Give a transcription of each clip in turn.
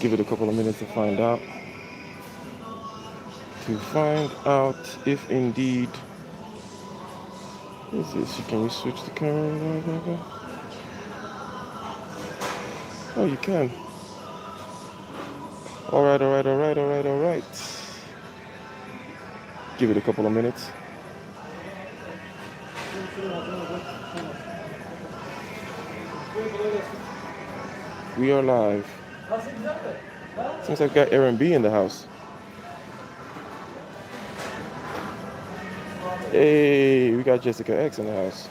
give it a couple of minutes to find out. If indeed. What is this? Can you switch the camera? Oh, you can. All right. Give it a couple of minutes. We are live. Seems like I've got Aaron B in the house. Hey, we got Jessica X in the house.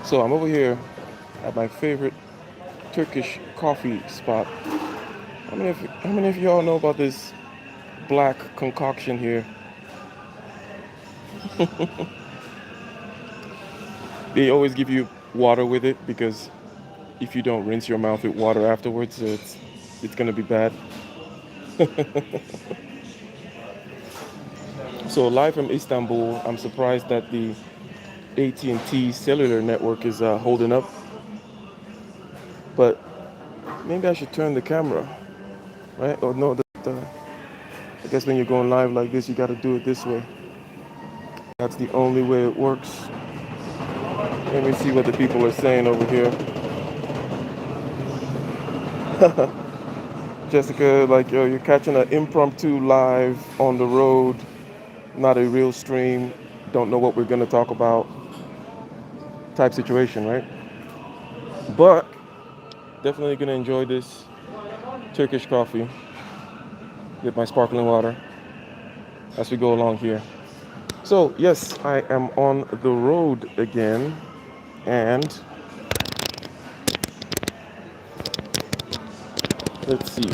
So I'm over here at my favorite Turkish coffee spot. How many of y'all know about this black concoction here? They always give you water with it because if you don't rinse your mouth with water afterwards, it's gonna be bad. So live from Istanbul, I'm surprised that the AT&T cellular network is holding up. But maybe I should turn the camera, right? Or no, I guess when you're going live like this, you got to do it this way. That's the only way it works. Let me see what the people are saying over here. Jessica, like, yo, you're catching an impromptu live on the road, not a real stream, don't know what we're going to talk about type situation, right? But definitely going to enjoy this Turkish coffee with my sparkling water as we go along here. So, yes, I am on the road again, and let's see.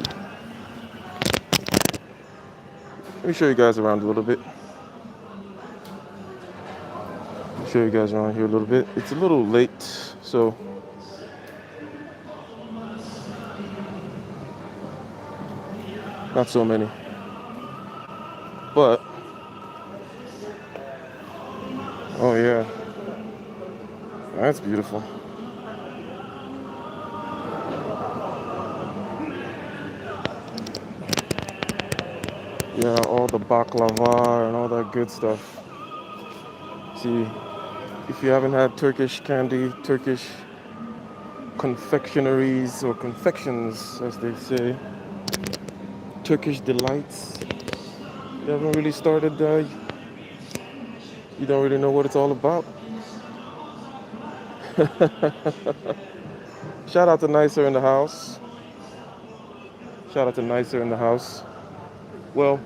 Let me show you guys around a little bit. Show you guys around here a little bit. It's a little late, so not so many. But oh yeah, that's beautiful. Yeah, all the baklava and all that good stuff. See, if you haven't had Turkish candy, Turkish confectionaries or confections, as they say, Turkish delights, you haven't really started, you don't really know what it's all about. Shout out to Nicer in the house. Shout out to Nicer in the house. Well,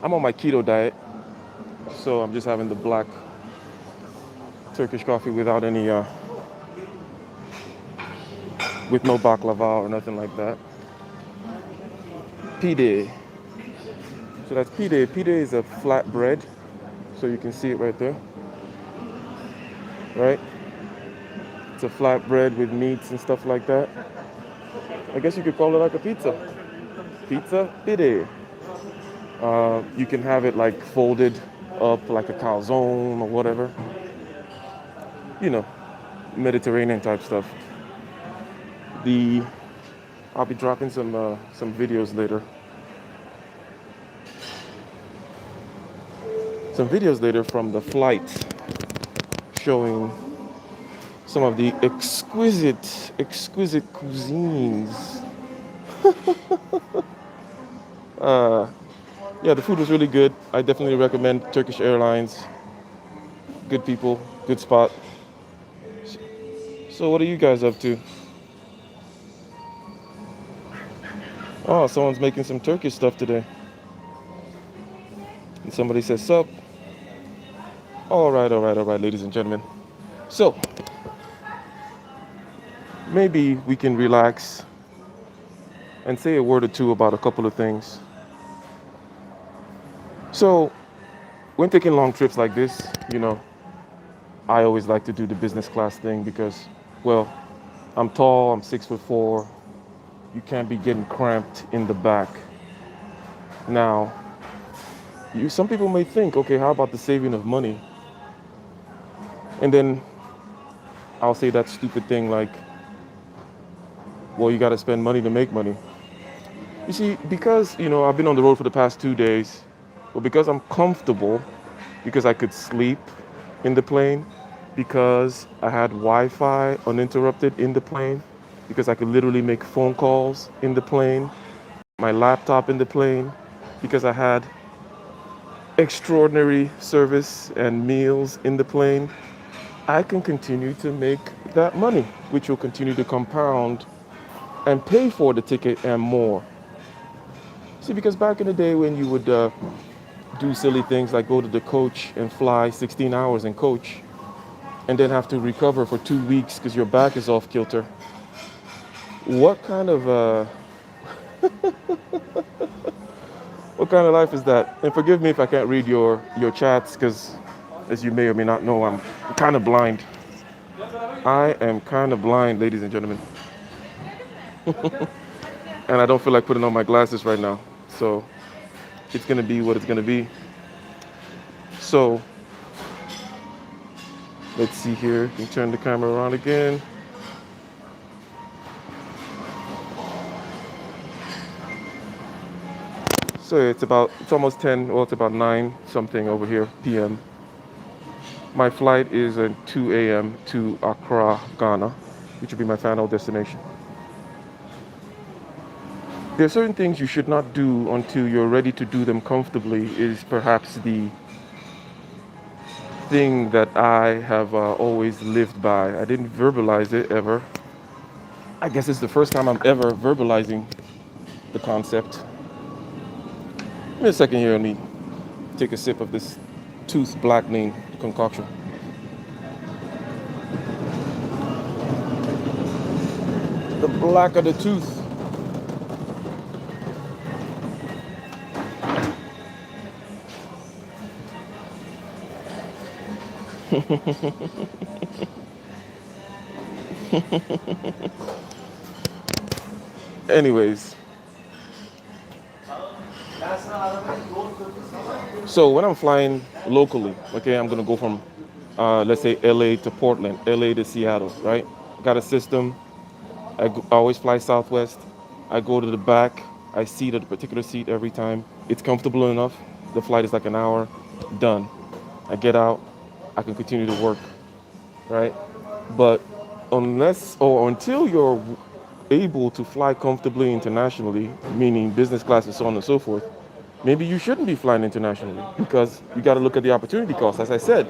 I'm on my keto diet, so I'm just having the black Turkish coffee without any, with no baklava or nothing like that. Pide. So that's pide. Pide is a flat bread, so you can see it right there. Right? It's a flat bread with meats and stuff like that. I guess you could call it like a pizza. Pizza pide. You can have it like folded up like a calzone or whatever. You know, Mediterranean type stuff. I'll be dropping some videos later. Some videos later from the flight showing some of the exquisite cuisines. Yeah, the food was really good. I definitely recommend Turkish Airlines. Good people, good spot. So what are you guys up to? Oh, someone's making some Turkish stuff today. And somebody says, sup. All right, ladies and gentlemen. So, maybe we can relax and say a word or two about a couple of things. So, when taking long trips like this, I always like to do the business class thing because, well, I'm tall, I'm 6'4". You can't be getting cramped in the back. Now, some people may think, okay, how about the saving of money? And then I'll say that stupid thing like, Well, you got to spend money to make money. You see, because, I've been on the road for the past 2 days, but because I'm comfortable, because I could sleep in the plane, because I had Wi Fi uninterrupted in the plane, because I could literally make phone calls in the plane, my laptop in the plane, because I had extraordinary service and meals in the plane, I can continue to make that money, which will continue to compound and pay for the ticket and more. See, because back in the day when you would do silly things like go to the coach and fly 16 hours in coach and then have to recover for 2 weeks because your back is off kilter, what kind of what kind of life is that? And forgive me if I can't read your chats because, as you may or may not know, I'm kind of blind. I am kind of blind, ladies and gentlemen, and I don't feel like putting on my glasses right now. So it's gonna be what it's gonna be. So let's see here. You can turn the camera around again. So it's almost 10, well, it's about 9 something over here, p.m. My flight is at 2 a.m. to Accra, Ghana, which will be my final destination. There are certain things you should not do until you're ready to do them comfortably, is perhaps the thing that I have always lived by. I didn't verbalize it ever. I guess it's the first time I'm ever verbalizing the concept. Give me a second here, let me take a sip of this tooth blackening concoction. The black of the tooth. Anyways, so when I'm flying locally, okay, I'm gonna go from, let's say LA to Portland, LA to Seattle, right? Got a system. I always fly Southwest. I go to the back. I seat at a particular seat every time. It's comfortable enough. The flight is like an hour. Done. I get out. I can continue to work, right? But unless or until you're able to fly comfortably internationally, meaning business class and so on and so forth, maybe you shouldn't be flying internationally because you got to look at the opportunity cost. As I said,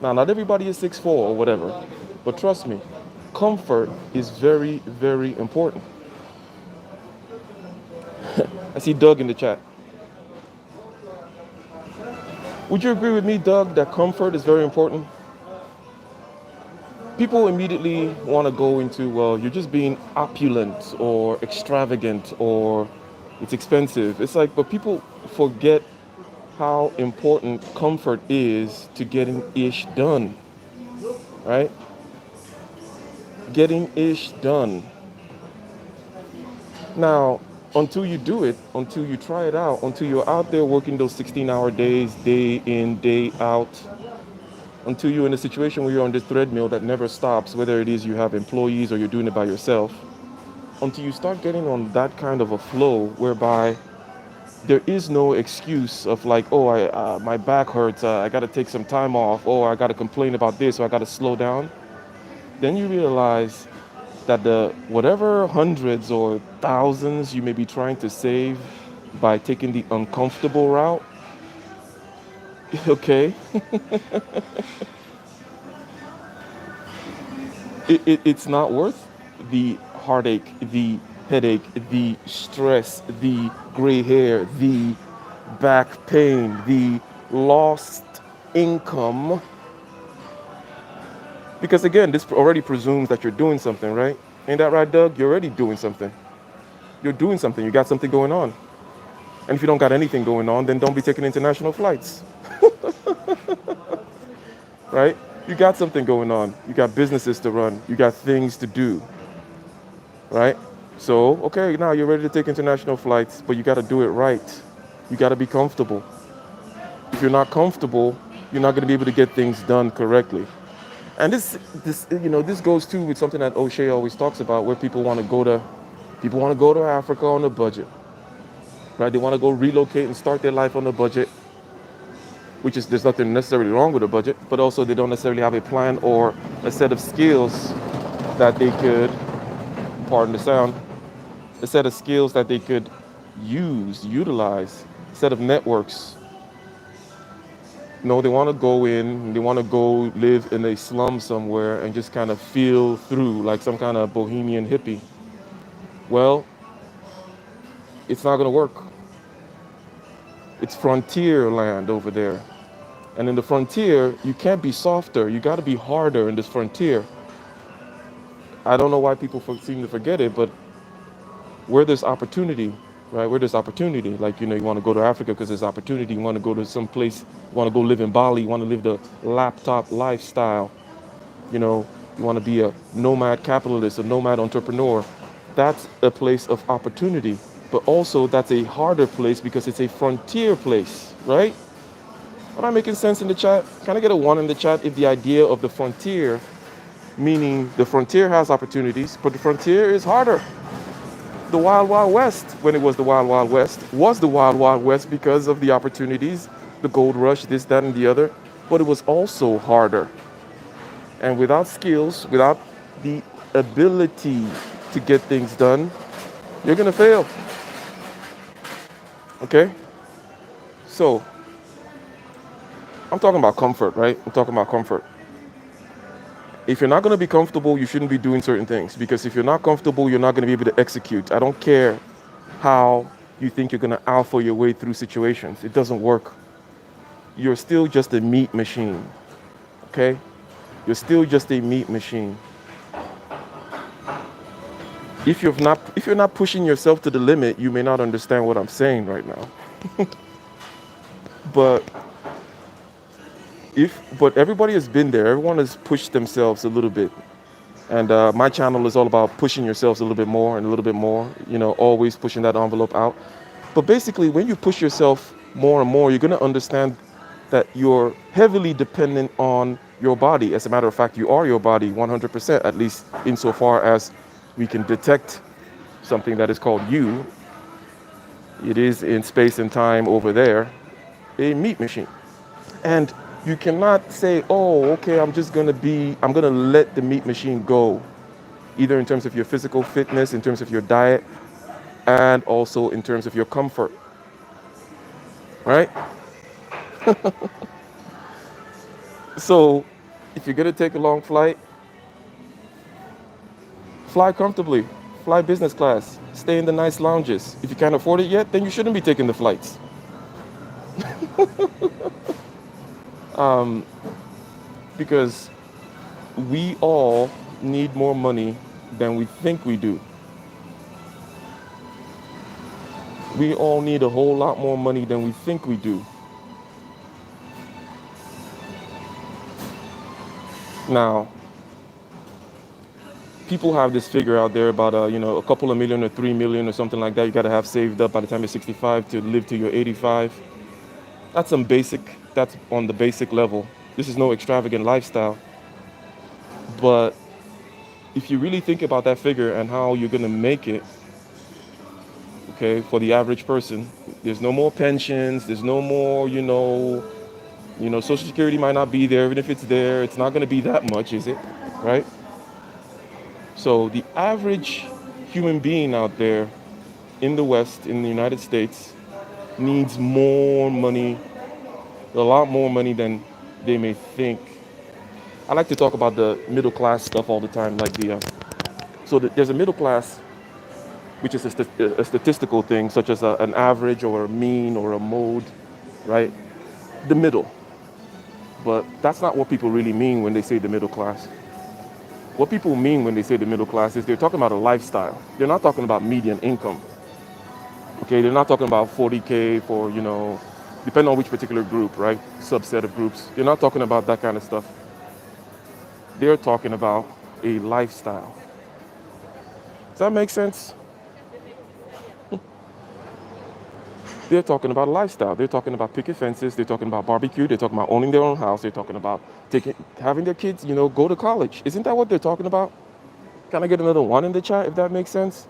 now not everybody is 6'4" or whatever, but trust me, comfort is very, very important. I see Doug in the chat. Would you agree with me, Doug, that comfort is very important? People immediately want to go into, well, you're just being opulent or extravagant or it's expensive. It's like, but people forget how important comfort is to getting ish done, right? Getting ish done. Now, until you do it, until you try it out, until you're out there working those 16-hour days, day in, day out, until you're in a situation where you're on this treadmill that never stops, whether it is you have employees or you're doing it by yourself, until you start getting on that kind of a flow whereby there is no excuse of like, oh, my back hurts, I got to take some time off, or I got to complain about this, or I got to slow down. Then you realize that the whatever hundreds or thousands you may be trying to save by taking the uncomfortable route, okay, it's not worth the heartache, the headache, the stress, the gray hair, the back pain, the lost income. Because again, this already presumes that you're doing something, right? Ain't that right, Doug? You're already doing something. You're doing something. You got something going on. And if you don't got anything going on, then don't be taking international flights, right? You got something going on. You got businesses to run. You got things to do, right? So, okay, now you're ready to take international flights, but you got to do it right. You got to be comfortable. If you're not comfortable, you're not going to be able to get things done correctly. And this goes too with something that O'Shea always talks about, where people want to go to People want to go to Africa on a budget, right? They want to go relocate and start their life on a budget, which is there's nothing necessarily wrong with a budget, but also they don't necessarily have a plan or a set of skills that they could, pardon the sound, a set of skills that they could utilize, a set of networks. No, they want to go in, they want to go live in a slum somewhere and just kind of feel through like some kind of bohemian hippie. Well, it's not going to work. It's frontier land over there. And in the frontier, you can't be softer. You got to be harder in this frontier. I don't know why people seem to forget it, but where there's opportunity, right? Where there's opportunity, like, you want to go to Africa because there's opportunity. You want to go to some place, you want to go live in Bali, you want to live the laptop lifestyle, you want to be a nomad capitalist, a nomad entrepreneur. That's a place of opportunity. But also, that's a harder place because it's a frontier place, right? Am I making sense in the chat? Can I get a one in the chat if the idea of the frontier, meaning the frontier has opportunities, but the frontier is harder? The Wild Wild West, when it was the Wild Wild West, was the Wild Wild West because of the opportunities, the gold rush, this, that, and the other, but it was also harder. And without skills, without the ability to get things done, you're going to fail. Okay? So, I'm talking about comfort, right? I'm talking about comfort. If you're not going to be comfortable, you shouldn't be doing certain things, because if you're not comfortable, you're not going to be able to execute. I don't care how you think you're going to alpha your way through situations. It doesn't work. You're still just a meat machine, okay? You're still just a meat machine. If you're not pushing yourself to the limit, you may not understand what I'm saying right now. But everybody has been there. Everyone has pushed themselves a little bit. And my channel is all about pushing yourselves a little bit more and a little bit more, always pushing that envelope out. But basically, when you push yourself more and more, you're going to understand that you're heavily dependent on your body. As a matter of fact, you are your body 100%, at least insofar as we can detect something that is called you. It is in space and time over there, a meat machine. And you cannot say, oh, okay, I'm going to let the meat machine go, either in terms of your physical fitness, in terms of your diet, and also in terms of your comfort, right? So if you're going to take a long flight, fly comfortably, fly business class, stay in the nice lounges. If you can't afford it yet, then you shouldn't be taking the flights. Because we all need more money than we think we do. We all need a whole lot more money than we think we do. Now, people have this figure out there about a couple of million or 3 million or something like that you got to have saved up by the time you're 65 to live till you're 85. That's on the basic level. This is no extravagant lifestyle. But if you really think about that figure and how you're going to make it, okay, for the average person, there's no more pensions, there's no more, Social Security might not be there. Even if it's there, it's not going to be that much, is it? Right? So the average human being out there in the West, in the United States, needs more money, a lot more money than they may think. I like to talk about the middle class stuff all the time, like there's a middle class, which is a statistical thing, such as an average or a mean or a mode, right? The middle. But that's not what people really mean when they say the middle class. What people mean when they say the middle class is they're talking about a lifestyle. They're not talking about median income. Okay, they're not talking about 40K for, depending on which particular group, right? Subset of groups. They're not talking about that kind of stuff. They're talking about a lifestyle. Does that make sense? They're talking about a lifestyle. They're talking about picket fences. They're talking about barbecue. They're talking about owning their own house. They're talking about having their kids, go to college. Isn't that what they're talking about? Can I get another one in the chat if that makes sense?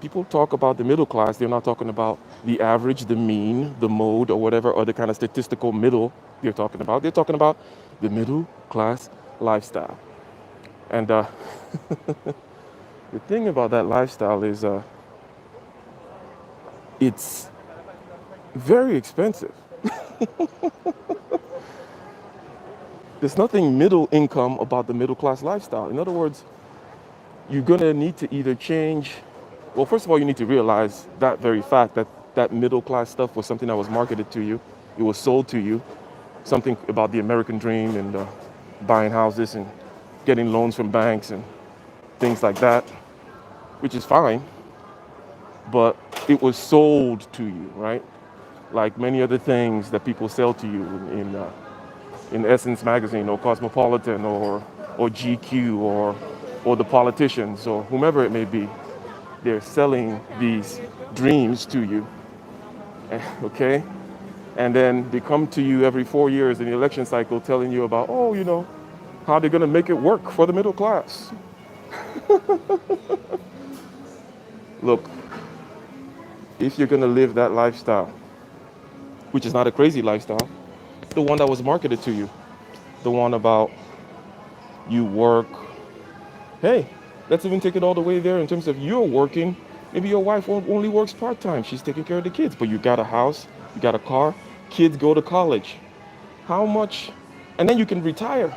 People talk about the middle class, they're not talking about the average, the mean, the mode, or whatever other kind of statistical middle they're talking about. They're talking about the middle class lifestyle. And the thing about that lifestyle is it's very expensive. There's nothing middle income about the middle class lifestyle. In other words, you're gonna need to either change. Well, first of all, you need to realize that very fact that that middle class stuff was something that was marketed to you, it was sold to you, something about the American dream and buying houses and getting loans from banks and things like that, which is fine, but it was sold to you, right? Like many other things that people sell to you in Essence magazine or Cosmopolitan or GQ or the politicians or whomever it may be. They're selling these dreams to you, okay? And then they come to you every 4 years in the election cycle telling you about, oh, how they're gonna make it work for the middle class. Look, if you're gonna live that lifestyle, which is not a crazy lifestyle, the one that was marketed to you, the one about you work. Hey, let's even take it all the way there in terms of you're working. Maybe your wife only works part-time. She's taking care of the kids, but you got a house, you got a car, kids go to college. How much? And then you can retire.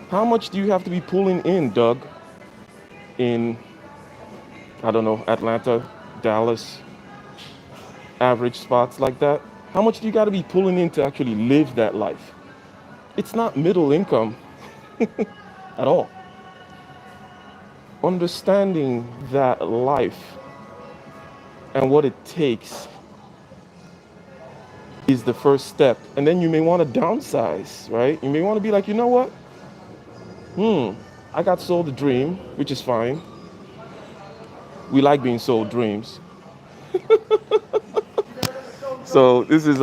How much do you have to be pulling in, Doug, in, I don't know, Atlanta, Dallas, average spots like that? How much do you got to be pulling in to actually live that life? It's not middle income at all. Understanding that life and what it takes is the first step. And then you may want to downsize, right? You may want to be like, you know what? I got sold a dream, which is fine. We like being sold dreams. So this is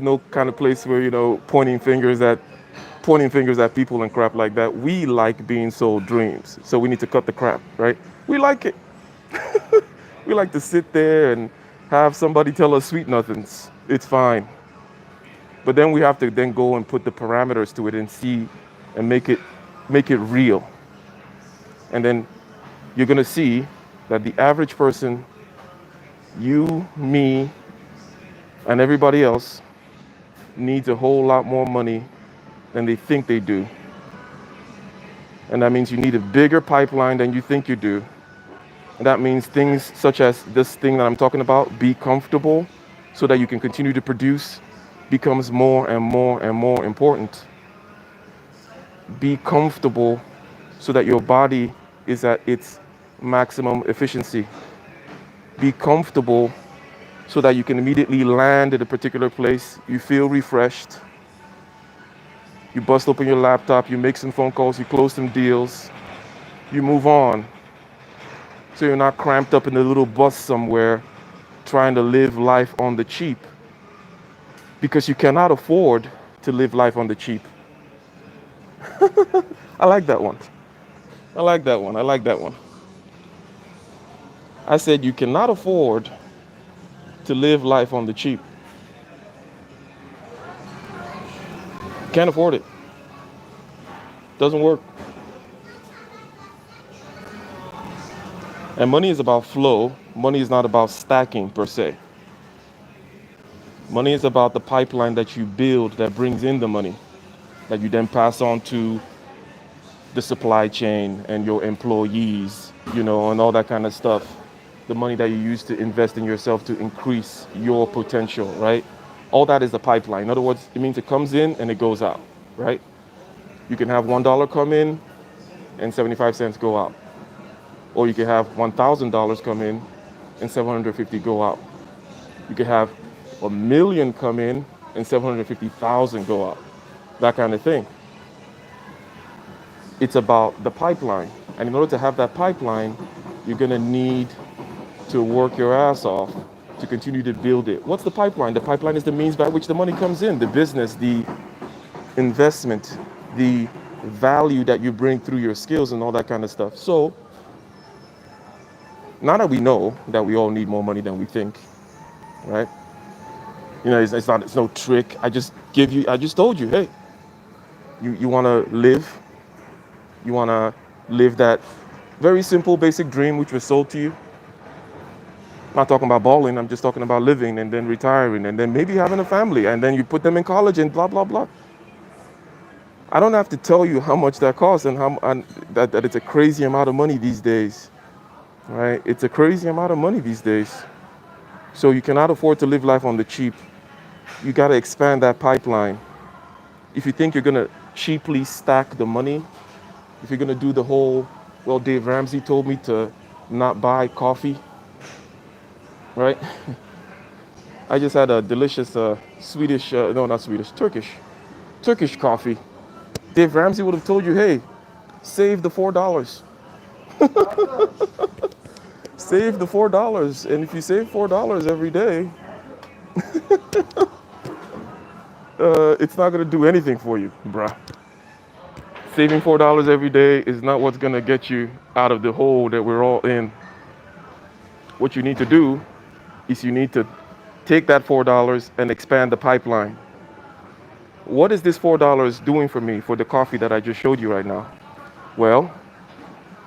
no kind of place where, pointing fingers at people and crap like that. We like being sold dreams. So we need to cut the crap, right? We like it. We like to sit there and have somebody tell us sweet nothings. It's fine. But then we have to then go and put the parameters to it and see and make it real. And then you're gonna see that the average person, you, me, and everybody else needs a whole lot more money than they think they do. And that means you need a bigger pipeline than you think you do. And that means things such as this thing that I'm talking about, be comfortable so that you can continue to produce, becomes more and more and more important. Be comfortable so that your body is at its maximum efficiency. Be comfortable so that you can immediately land at a particular place. You feel refreshed. You bust open your laptop, you make some phone calls, you close some deals, you move on. So you're not cramped up in a little bus somewhere trying to live life on the cheap because you cannot afford to live life on the cheap. I like that one. I like that one. I like that one. I said you cannot afford to live life on the cheap. Can't afford it. Doesn't work. And money is about flow. Money is not about stacking per se. Money is about the pipeline that you build that brings in the money that you then pass on to the supply chain and your employees, and all that kind of stuff. The money that you use to invest in yourself to increase your potential, right? All that is the pipeline. In other words, it means it comes in and it goes out, right? You can have $1 come in and 75 cents go out. Or you can have $1,000 come in and 750 go out. You can have $1 million come in and 750,000 go out. That kind of thing. It's about the pipeline. And in order to have that pipeline, you're going to need to work your ass off to continue to build it. What's the pipeline? The pipeline is the means by which the money comes in, the business, the investment, the value that you bring through your skills and all that kind of stuff. So Now that we know that we all need more money than we think, right? It's not, it's no trick. I just told you, hey, you want to live, you want to live that very simple, basic dream which was sold to you. I'm not talking about balling. I'm just talking about living and then retiring and then maybe having a family and then you put them in college and blah blah blah. I don't have to tell you how much that costs and that it's a crazy amount of money these days, right? It's a crazy amount of money these days. So you cannot afford to live life on the cheap. You got to expand that pipeline. If you think you're going to cheaply stack the money, if you're going to do the whole, well, Dave Ramsey told me to not buy coffee, right? I just had a delicious Swedish, no, not Swedish, Turkish coffee. Dave Ramsey would have told you, hey, save the $4. Save the $4. And if you save $4 every day, it's not going to do anything for you, bruh. Saving $4 every day is not what's going to get you out of the hole that we're all in. What you need to do is you need to take that $4 and expand the pipeline. What is this $4 doing for me for the coffee that I just showed you right now? Well,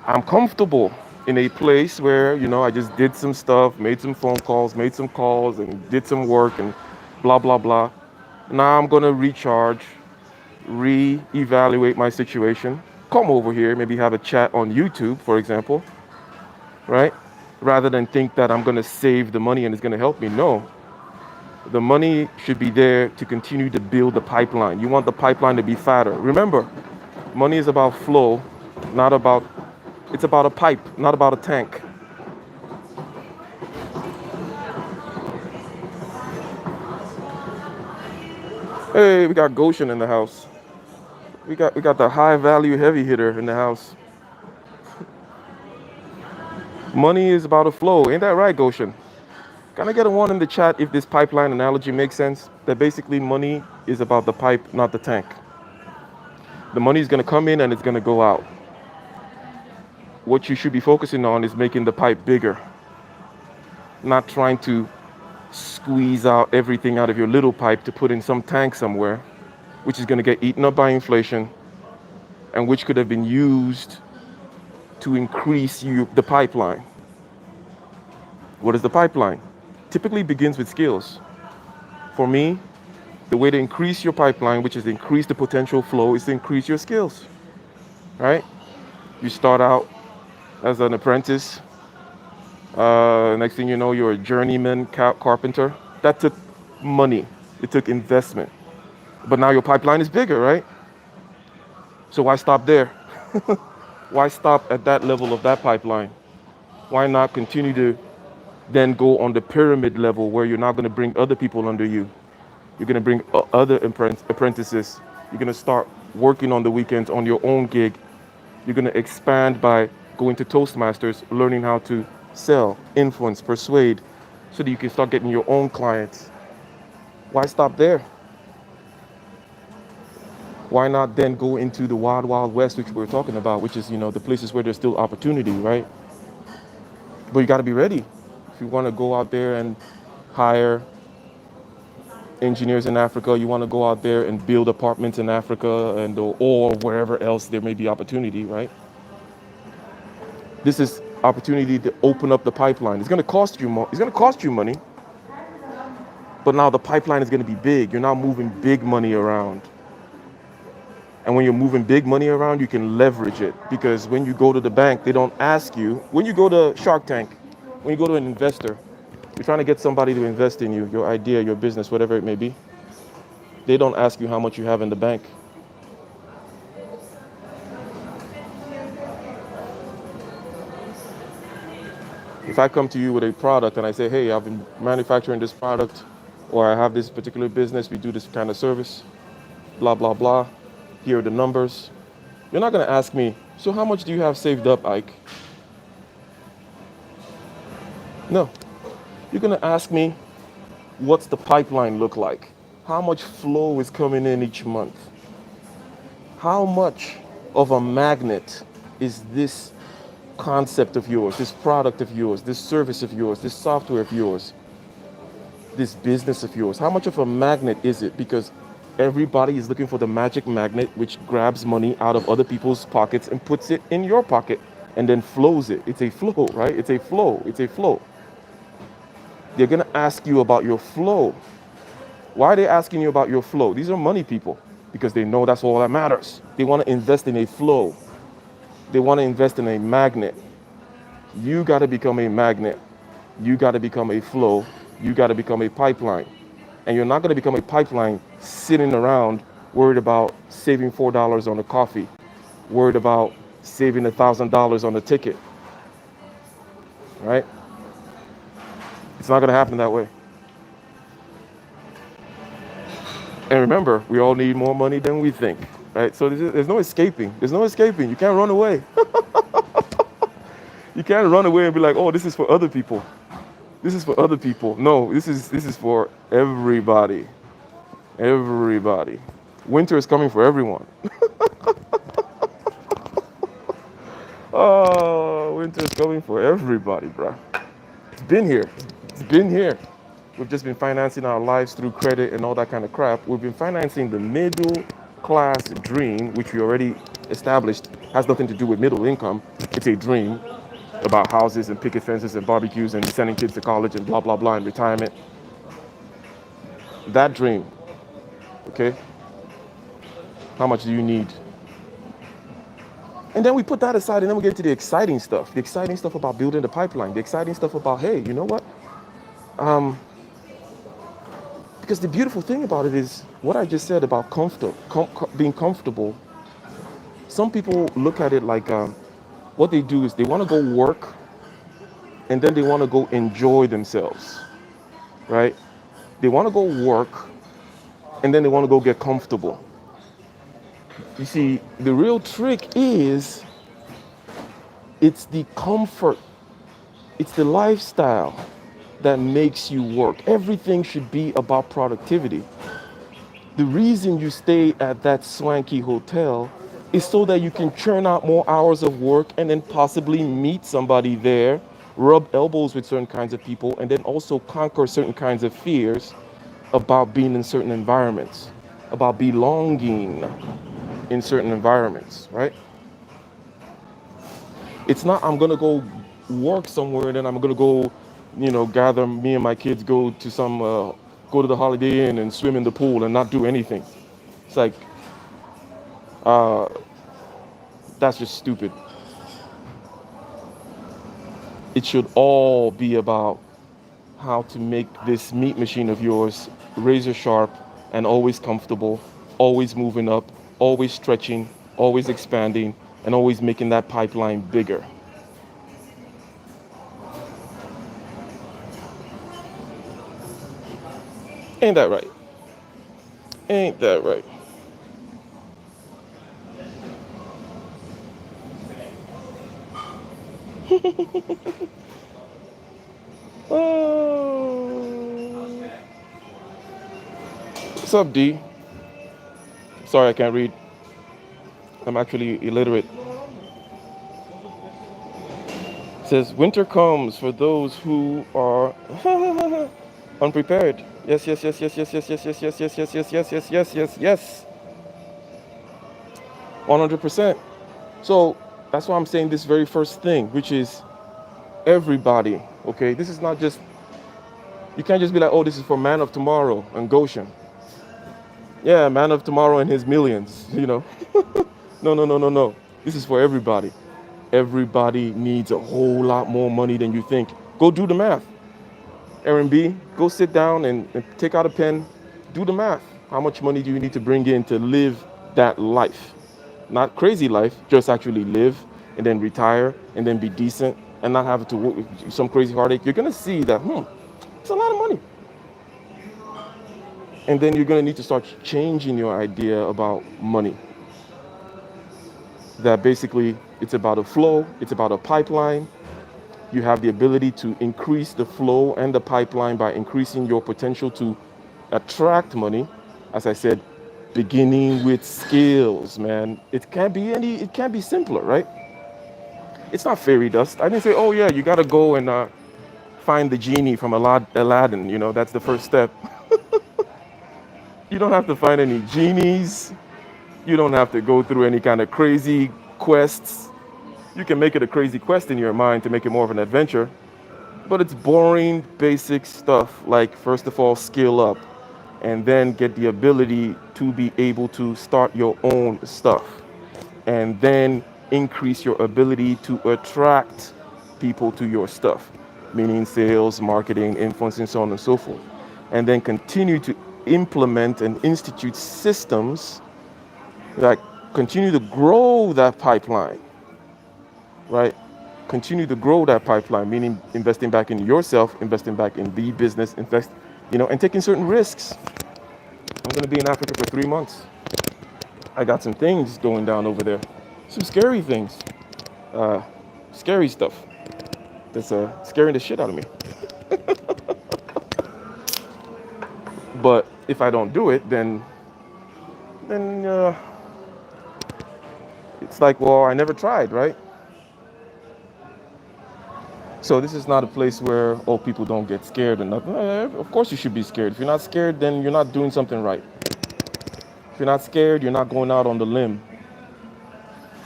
I'm comfortable in a place where, I just did some stuff, made some phone calls, made some calls, and did some work and blah, blah, blah. Now I'm going to recharge, re-evaluate my situation, come over here, maybe have a chat on YouTube, for example, right? Rather than think that I'm going to save the money and it's going to help me. No, the money should be there to continue to build the pipeline. You want the pipeline to be fatter. Remember, money is about flow, not about, it's about a pipe, not about a tank. Hey, we got Goshen in the house. We got the high value heavy hitter in the house. Money is about a flow. Ain't that right, Goshen? Can I get a one in the chat if this pipeline analogy makes sense? That basically money is about the pipe, not the tank. The money is going to come in and it's going to go out. What you should be focusing on is making the pipe bigger, not trying to squeeze out everything out of your little pipe to put in some tank somewhere, which is going to get eaten up by inflation and which could have been used to increase the pipeline. What is the pipeline? Typically begins with skills. For me, the way to increase your pipeline, which is to increase the potential flow, is to increase your skills, right? You start out as an apprentice. Next thing you know, you're a journeyman carpenter. That took money. It took investment. But now your pipeline is bigger, right? So why stop there? Why stop at that level of that pipeline? Why not continue to then go on the pyramid level where you're not going to bring other people under you? You're going to bring other apprentices. You're going to start working on the weekends on your own gig. You're going to expand by going to Toastmasters, learning how to sell, influence, persuade, so that you can start getting your own clients. Why stop there? Why not then go into the wild, wild west, which we're talking about, which is, the places where there's still opportunity, right? But you got to be ready. If you want to go out there and hire engineers in Africa, you want to go out there and build apartments in Africa and or wherever else there may be opportunity, right? This is opportunity to open up the pipeline. It's going to cost you more. It's going to cost you money. But now the pipeline is going to be big. You're now moving big money around. And when you're moving big money around, you can leverage it. Because when you go to the bank, they don't ask you. When you go to Shark Tank, when you go to an investor, you're trying to get somebody to invest in you, your idea, your business, whatever it may be. They don't ask you how much you have in the bank. If I come to you with a product and I say, hey, I've been manufacturing this product, or I have this particular business, we do this kind of service, blah, blah, blah. Here are the numbers. You're not going to ask me, so how much do you have saved up, Ike? No. You're going to ask me, what's the pipeline look like? How much flow is coming in each month? How much of a magnet is this concept of yours, this product of yours, this service of yours, this software of yours, this business of yours? How much of a magnet is it? Because everybody is looking for the magic magnet which grabs money out of other people's pockets and puts it in your pocket and then flows it. It's a flow, right? It's a flow. It's a flow. They're going to ask you about your flow. Why are they asking you about your flow? These are money people because they know that's all that matters. They want to invest in a flow. They want to invest in a magnet. You got to become a magnet. You got to become a flow. You got to become a pipeline. And you're not going to become a pipeline sitting around worried about saving $4 on a coffee, worried about saving $1,000 on a ticket, right? It's not going to happen that way. And remember, we all need more money than we think, right? So there's no escaping. There's no escaping. You can't run away. You can't run away and be like, oh, this is for other people. This is for other people. No, this is for everybody. Everybody. Winter is coming for everyone. Oh, winter is coming for everybody, bro. It's been here. It's been here. We've just been financing our lives through credit and all that kind of crap. We've been financing the middle class dream, which we already established has nothing to do with middle income. It's a dream about houses and picket fences and barbecues and sending kids to college and blah, blah, blah, and retirement. That dream, okay? How much do you need? And then we put that aside and then we get to the exciting stuff. The exciting stuff about building the pipeline. The exciting stuff about, hey, you know what? Because the beautiful thing about it is what I just said about being comfortable. Some people look at it like what they do is they want to go work and then they want to go enjoy themselves, right? They want to go work and then they want to go get comfortable. You see, the real trick is it's the comfort, it's the lifestyle that makes you work. Everything should be about productivity. The reason you stay at that swanky hotel is so that you can churn out more hours of work and then possibly meet somebody there, rub elbows with certain kinds of people, and then also conquer certain kinds of fears about being in certain environments, about belonging in certain environments, right? It's not I'm gonna go work somewhere and then I'm gonna go, gather me and my kids go to go to the Holiday Inn and swim in the pool and not do anything. It's like that's just stupid. It should all be about how to make this meat machine of yours razor sharp and always comfortable, always moving up, always stretching, always expanding, and always making that pipeline bigger. Ain't that right? Ain't that right? Oh. What's up, D? Sorry, I can't read. I'm actually illiterate. It says, winter comes for those who are unprepared. Yes, yes, yes, yes, yes, yes, yes, yes, yes, yes, yes, yes, yes, yes, yes, yes, yes. 100%. So that's why I'm saying this very first thing, which is everybody. Okay, this is not just, you can't just be like, oh, this is for Man of Tomorrow and Goshen. Yeah, Man of Tomorrow and his millions. No, no, no, no, no. This is for everybody. Everybody needs a whole lot more money than you think. Go do the math. Aaron B, go sit down and take out a pen, do the math. How much money do you need to bring in to live that life? Not crazy life, just actually live and then retire and then be decent and not have to work with some crazy heartache. You're gonna see that, it's a lot of money. And then you're gonna need to start changing your idea about money. That basically it's about a flow, it's about a pipeline. You have the ability to increase the flow and the pipeline by increasing your potential to attract money. As I said, beginning with skills, man. It can't be simpler, right? It's not fairy dust. I didn't say, oh yeah, you got to go and find the genie from Aladdin. You know, that's the first step. You don't have to find any genies. You don't have to go through any kind of crazy quests. You can make it a crazy quest in your mind to make it more of an adventure, but it's boring, basic stuff like, first of all, skill up and then get the ability to be able to start your own stuff and then increase your ability to attract people to your stuff, meaning sales, marketing, influencing, so on and so forth. And then continue to implement and institute systems that continue to grow that pipeline, right? Continue to grow that pipeline, meaning investing back in yourself, investing back in the business, and taking certain risks. I'm going to be in Africa for 3 months. I got some things going down over there, some scary things, scary stuff that's scaring the shit out of me. But if I don't do it, then it's like, well, I never tried, right? So this is not a place where, oh, people don't get scared or nothing. Of course you should be scared. If you're not scared, then you're not doing something right. If you're not scared, you're not going out on the limb.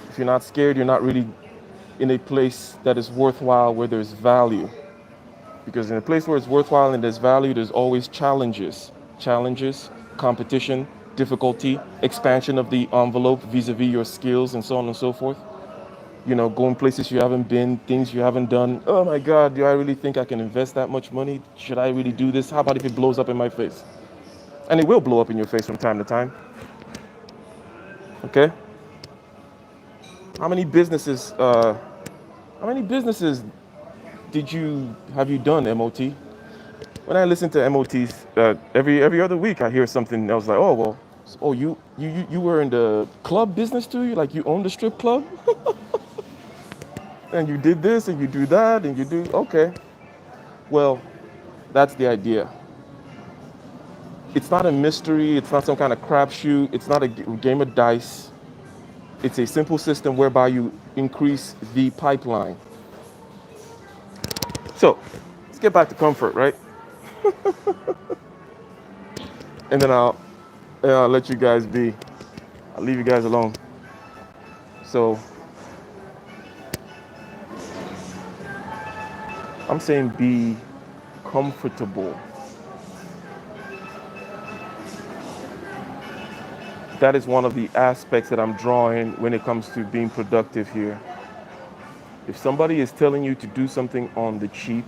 If you're not scared, you're not really in a place that is worthwhile, where there's value. Because in a place where it's worthwhile and there's value, there's always challenges, competition, difficulty, expansion of the envelope vis-a-vis your skills, and so on and so forth. Going places you haven't been, things you haven't done. Oh my God, do I really think I can invest that much money? Should I really do this? How about if it blows up in my face? And it will blow up in your face from time to time. Okay? How many businesses have you done, MOT? When I listen to MOTs, every other week I hear something else like, oh well, oh you were in the club business too? Like you owned a strip club? And you did this and you do that and you do, okay. Well, that's the idea. It's not a mystery, it's not some kind of crapshoot, it's not a game of dice. It's a simple system whereby you increase the pipeline. So, let's get back to comfort, right? And then I'll let you guys be. I'll leave you guys alone. So, I'm saying be comfortable. That is one of the aspects that I'm drawing when it comes to being productive here. If somebody is telling you to do something on the cheap,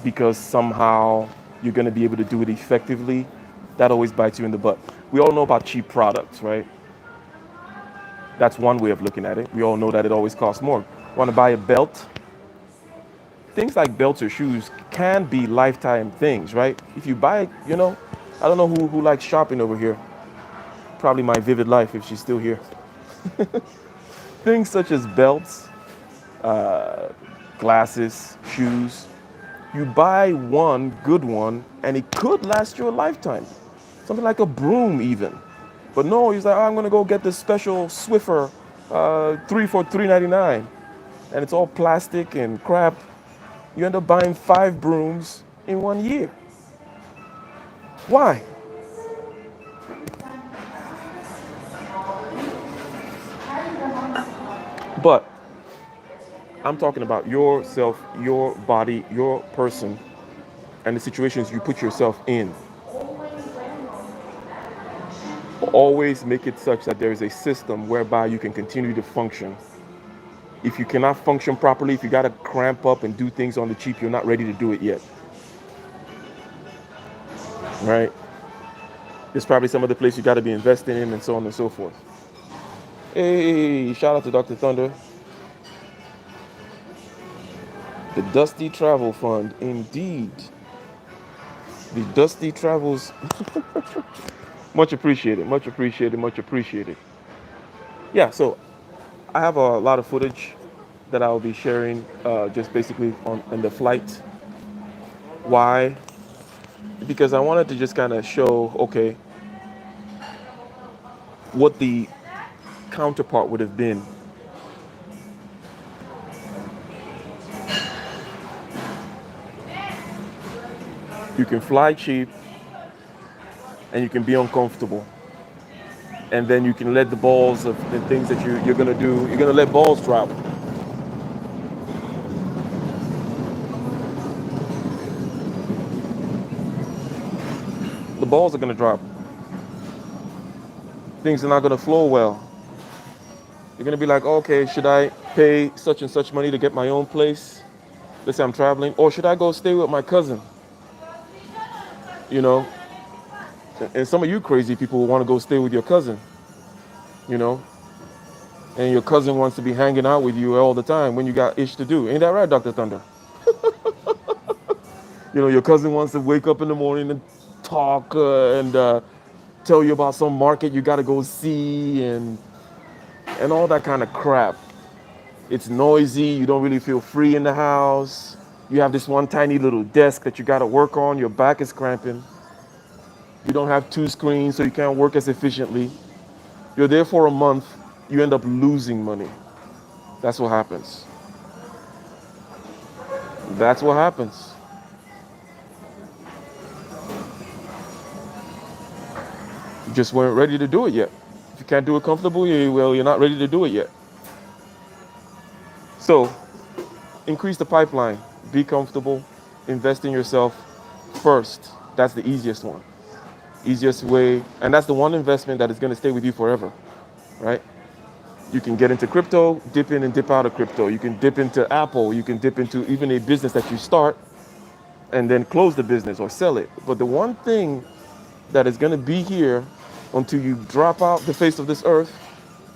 because somehow you're going to be able to do it effectively, that always bites you in the butt. We all know about cheap products, right? That's one way of looking at it. We all know that it always costs more. Want to buy a belt? Things like belts or shoes can be lifetime things, right? If you buy, I don't know who likes shopping over here. Probably my Vivid Life if she's still here. Things such as belts, glasses, shoes. You buy one good one and it could last you a lifetime. Something like a broom even. But no, he's like, oh, I'm going to go get this special Swiffer 3 for $3.99. And it's all plastic and crap. You end up buying 5 brooms in 1 year. Why? But I'm talking about yourself, your body, your person, and the situations you put yourself in. Always make it such that there is a system whereby you can continue to function. If you cannot function properly, if you got to cramp up and do things on the cheap, you're not ready to do it yet. Right? There's probably some other place you got to be investing in and so on and so forth. Hey, shout out to Dr. Thunder. The Dusty Travel Fund, indeed. The Dusty Travels. Much appreciated, much appreciated, much appreciated. Yeah, so I have a lot of footage that I'll be sharing just basically on the flight. Why? Because I wanted to just kind of show, okay, what the counterpart would have been You can fly cheap and you can be uncomfortable. And then you can let the balls of the things that you're going to do, you're going to let balls drop. The balls are going to drop. Things are not going to flow well. You're going to be like, okay, should I pay such and such money to get my own place? Let's say I'm traveling. Or should I go stay with my cousin? You know, and some of you crazy people will want to go stay with your cousin, you know, and your cousin wants to be hanging out with you all the time when you got ish to do. Ain't that right, Dr. Thunder? You know, your cousin wants to wake up in the morning and talk and tell you about some market you got to go see and all that kind of crap. It's noisy. You don't really feel free in the house. You have this one tiny little desk that you got to work on. Your back is cramping. You don't have two screens, so you can't work as efficiently. You're there for a month. You end up losing money. That's what happens. That's what happens. You just weren't ready to do it yet. If you can't do it comfortably, well, you're not ready to do it yet. So, increase the pipeline. Be comfortable. Invest in yourself first. That's the easiest one. Easiest way. And that's the one investment that is going to stay with you forever, right? You can get into crypto, dip in and dip out of crypto. You can dip into Apple. You can dip into even a business that you start and then close the business or sell it. But the one thing that is going to be here until you drop out the face of this earth,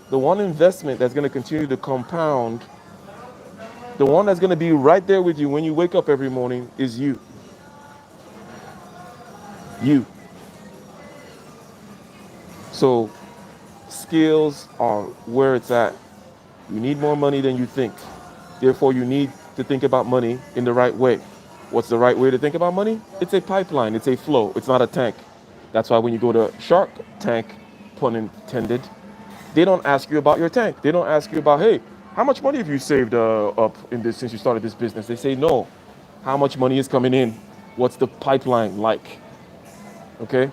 the one investment that's going to continue to compound, the one that's going to be right there with you when you wake up every morning is you. You. So skills are where it's at. You need more money than you think. Therefore, you need to think about money in the right way. What's the right way to think about money? It's a pipeline. It's a flow. It's not a tank. That's why when you go to Shark Tank, pun intended, they don't ask you about your tank. They don't ask you about, hey, how much money have you saved up in this since you started this business? They say, no. How much money is coming in? What's the pipeline like? Okay?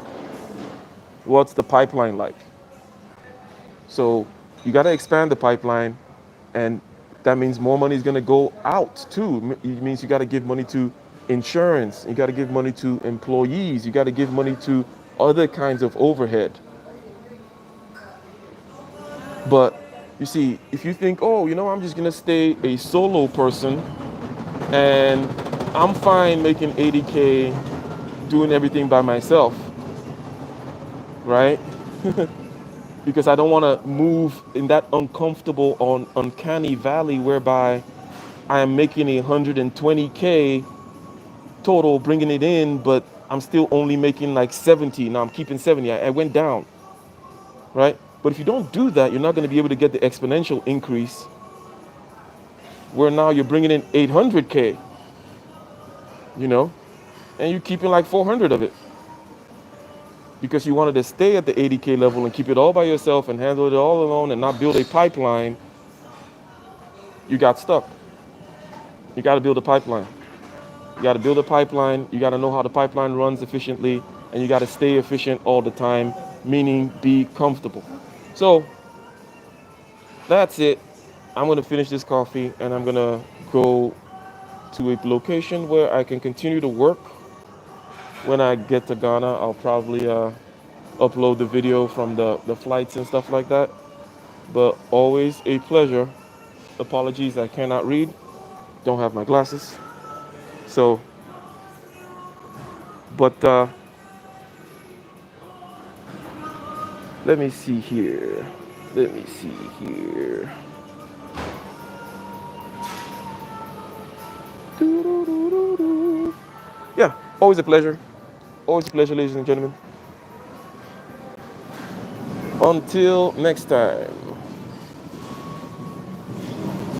What's the pipeline like? So you got to expand the pipeline, and that means more money is going to go out too. It means you got to give money to insurance. You got to give money to employees. You got to give money to other kinds of overhead. But you see, if you think, oh, I'm just going to stay a solo person and I'm fine making 80K doing everything by myself, right? Because I don't want to move in that uncomfortable or uncanny valley whereby I am making 120K total, bringing it in, but I'm still only making like 70. Now I'm keeping 70. I went down, right? But if you don't do that, you're not going to be able to get the exponential increase where now you're bringing in 800K, and you're keeping like 400 of it because you wanted to stay at the 80K level and keep it all by yourself and handle it all alone and not build a pipeline. You got stuck. You got to build a pipeline. You got to build a pipeline. You got to know how the pipeline runs efficiently, and you got to stay efficient all the time, meaning be comfortable. So that's it. I'm going to finish this coffee and I'm going to go to a location where I can continue to work. When I get to Ghana, I'll probably upload the video from the flights and stuff like that. But always a pleasure. Apologies, I cannot read. Don't have my glasses. So, but let me see here. Yeah, always a pleasure. Always a pleasure, ladies and gentlemen. Until next time.